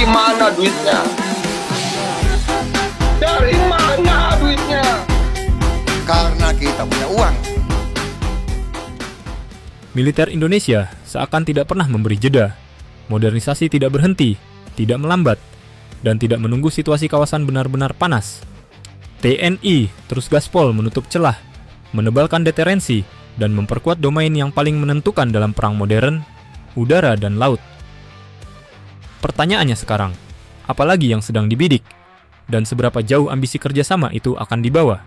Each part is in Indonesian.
Dari mana duitnya? Dari mana duitnya? Karena kita punya uang. Militer Indonesia seakan tidak pernah memberi jeda. Modernisasi tidak berhenti, tidak melambat, dan tidak menunggu situasi kawasan benar-benar panas. TNI terus gaspol menutup celah, menebalkan deterensi, dan memperkuat domain yang paling menentukan dalam perang modern, udara dan laut. Pertanyaannya sekarang, apalagi yang sedang dibidik, dan seberapa jauh ambisi kerjasama itu akan dibawa?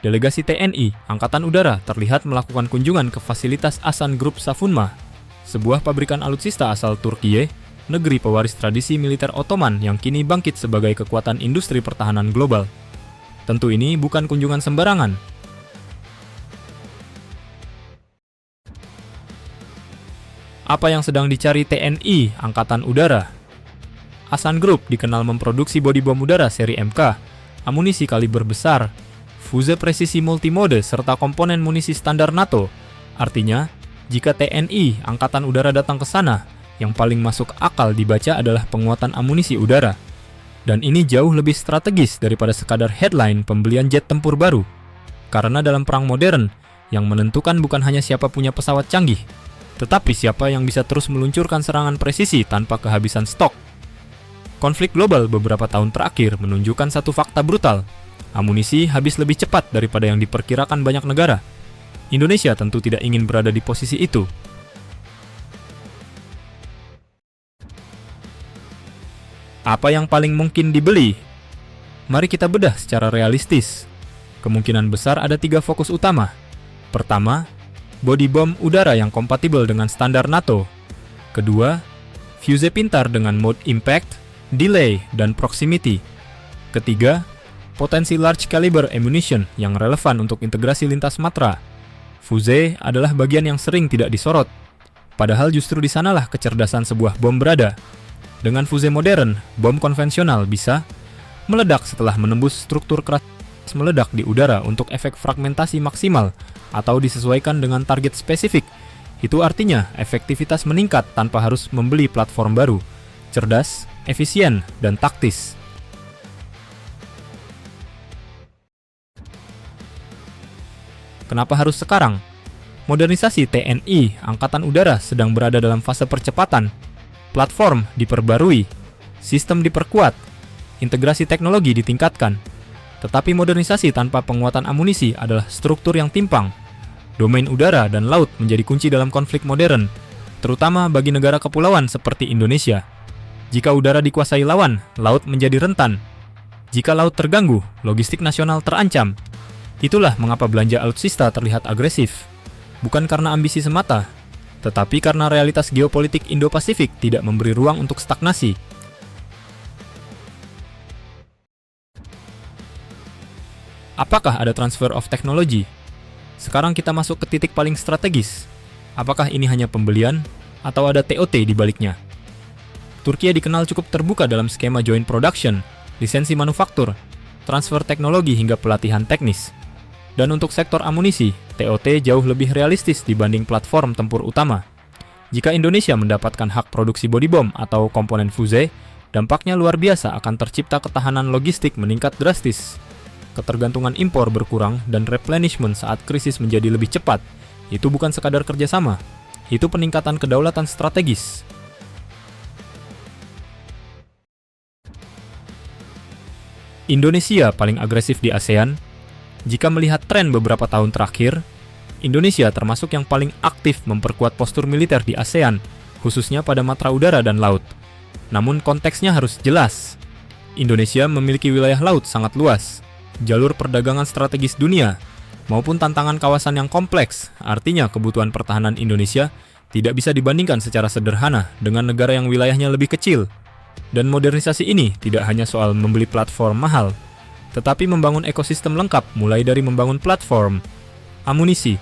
Delegasi TNI Angkatan Udara terlihat melakukan kunjungan ke fasilitas Asan Group Safunma, sebuah pabrikan alutsista asal Turkiye, negeri pewaris tradisi militer Ottoman yang kini bangkit sebagai kekuatan industri pertahanan global. Tentu ini bukan kunjungan sembarangan. Apa yang sedang dicari TNI Angkatan Udara? Asan Group dikenal memproduksi bodi bom udara seri MK, amunisi kaliber besar, fuse presisi multimode, serta komponen munisi standar NATO. Artinya, jika TNI Angkatan Udara datang ke sana, yang paling masuk akal dibaca adalah penguatan amunisi udara. Dan ini jauh lebih strategis daripada sekadar headline pembelian jet tempur baru. Karena dalam perang modern, yang menentukan bukan hanya siapa punya pesawat canggih, tetapi siapa yang bisa terus meluncurkan serangan presisi tanpa kehabisan stok. Konflik global beberapa tahun terakhir menunjukkan satu fakta brutal. Amunisi habis lebih cepat daripada yang diperkirakan banyak negara. Indonesia tentu tidak ingin berada di posisi itu. Apa yang paling mungkin dibeli? Mari kita bedah secara realistis. Kemungkinan besar ada 3 fokus utama. Pertama, bodi bom udara yang kompatibel dengan standar NATO. Kedua, fuse pintar dengan mode impact, delay, dan proximity. Ketiga, potensi large caliber ammunition yang relevan untuk integrasi lintas matra. Fuse adalah bagian yang sering tidak disorot, padahal justru di sanalah kecerdasan sebuah bom berada. Dengan fuse modern, bom konvensional bisa meledak setelah menembus struktur keras meledak di udara untuk efek fragmentasi maksimal atau disesuaikan dengan target spesifik. Itu artinya efektivitas meningkat tanpa harus membeli platform baru. Cerdas, efisien, dan taktis. Kenapa harus sekarang? Modernisasi TNI Angkatan Udara sedang berada dalam fase percepatan. Platform diperbarui, sistem diperkuat, integrasi teknologi ditingkatkan. Tetapi modernisasi tanpa penguatan amunisi adalah struktur yang timpang. Domain udara dan laut menjadi kunci dalam konflik modern, terutama bagi negara kepulauan seperti Indonesia. Jika udara dikuasai lawan, laut menjadi rentan. Jika laut terganggu, logistik nasional terancam. Itulah mengapa belanja alutsista terlihat agresif. Bukan karena ambisi semata, tetapi karena realitas geopolitik Indo-Pasifik tidak memberi ruang untuk stagnasi. Apakah ada transfer of technology? Sekarang kita masuk ke titik paling strategis. Apakah ini hanya pembelian atau ada TOT di baliknya? Turkiye dikenal cukup terbuka dalam skema joint production, lisensi manufaktur, transfer teknologi hingga pelatihan teknis. Dan untuk sektor amunisi, TOT jauh lebih realistis dibanding platform tempur utama. Jika Indonesia mendapatkan hak produksi body bomb atau komponen fuse, dampaknya luar biasa, akan tercipta ketahanan logistik meningkat drastis. Ketergantungan impor berkurang dan replenishment saat krisis menjadi lebih cepat. Itu bukan sekadar kerjasama, itu peningkatan kedaulatan strategis. Indonesia paling agresif di ASEAN. Jika melihat tren beberapa tahun terakhir, Indonesia termasuk yang paling aktif memperkuat postur militer di ASEAN, khususnya pada matra udara dan laut. Namun konteksnya harus jelas. Indonesia memiliki wilayah laut sangat luas, jalur perdagangan strategis dunia, maupun tantangan kawasan yang kompleks. Artinya kebutuhan pertahanan Indonesia tidak bisa dibandingkan secara sederhana dengan negara yang wilayahnya lebih kecil. Dan modernisasi ini tidak hanya soal membeli platform mahal, tetapi membangun ekosistem lengkap mulai dari membangun platform, amunisi,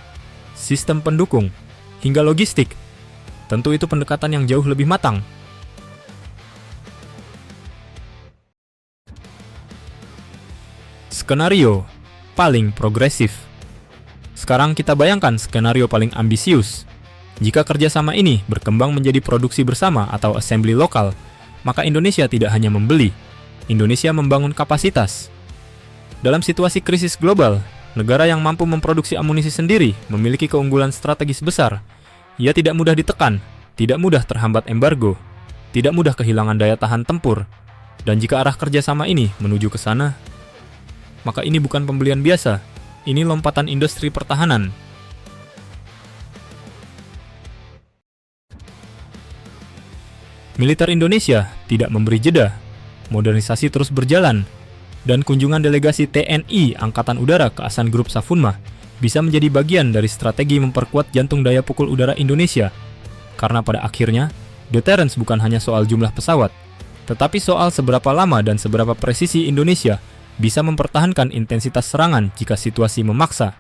sistem pendukung, hingga logistik. Tentu itu pendekatan yang jauh lebih matang. Skenario paling progresif. Sekarang kita bayangkan skenario paling ambisius. Jika kerjasama ini berkembang menjadi produksi bersama atau assembly lokal, maka Indonesia tidak hanya membeli, Indonesia membangun kapasitas. Dalam situasi krisis global, negara yang mampu memproduksi amunisi sendiri memiliki keunggulan strategis besar. Ia tidak mudah ditekan, tidak mudah terhambat embargo, tidak mudah kehilangan daya tahan tempur. Dan jika arah kerjasama ini menuju ke sana, maka ini bukan pembelian biasa, ini lompatan industri pertahanan. Militer Indonesia tidak memberi jeda, modernisasi terus berjalan, dan kunjungan delegasi TNI Angkatan Udara ke Asan Grup Safunma bisa menjadi bagian dari strategi memperkuat jantung daya pukul udara Indonesia. Karena pada akhirnya, deterrence bukan hanya soal jumlah pesawat, tetapi soal seberapa lama dan seberapa presisi Indonesia bisa mempertahankan intensitas serangan jika situasi memaksa.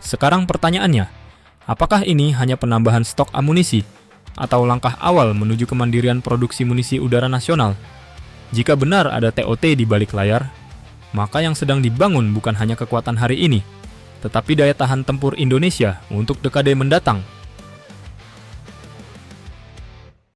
Sekarang pertanyaannya, apakah ini hanya penambahan stok amunisi atau langkah awal menuju kemandirian produksi munisi udara nasional? Jika benar ada TOT di balik layar, maka yang sedang dibangun bukan hanya kekuatan hari ini, tetapi daya tahan tempur Indonesia untuk dekade mendatang.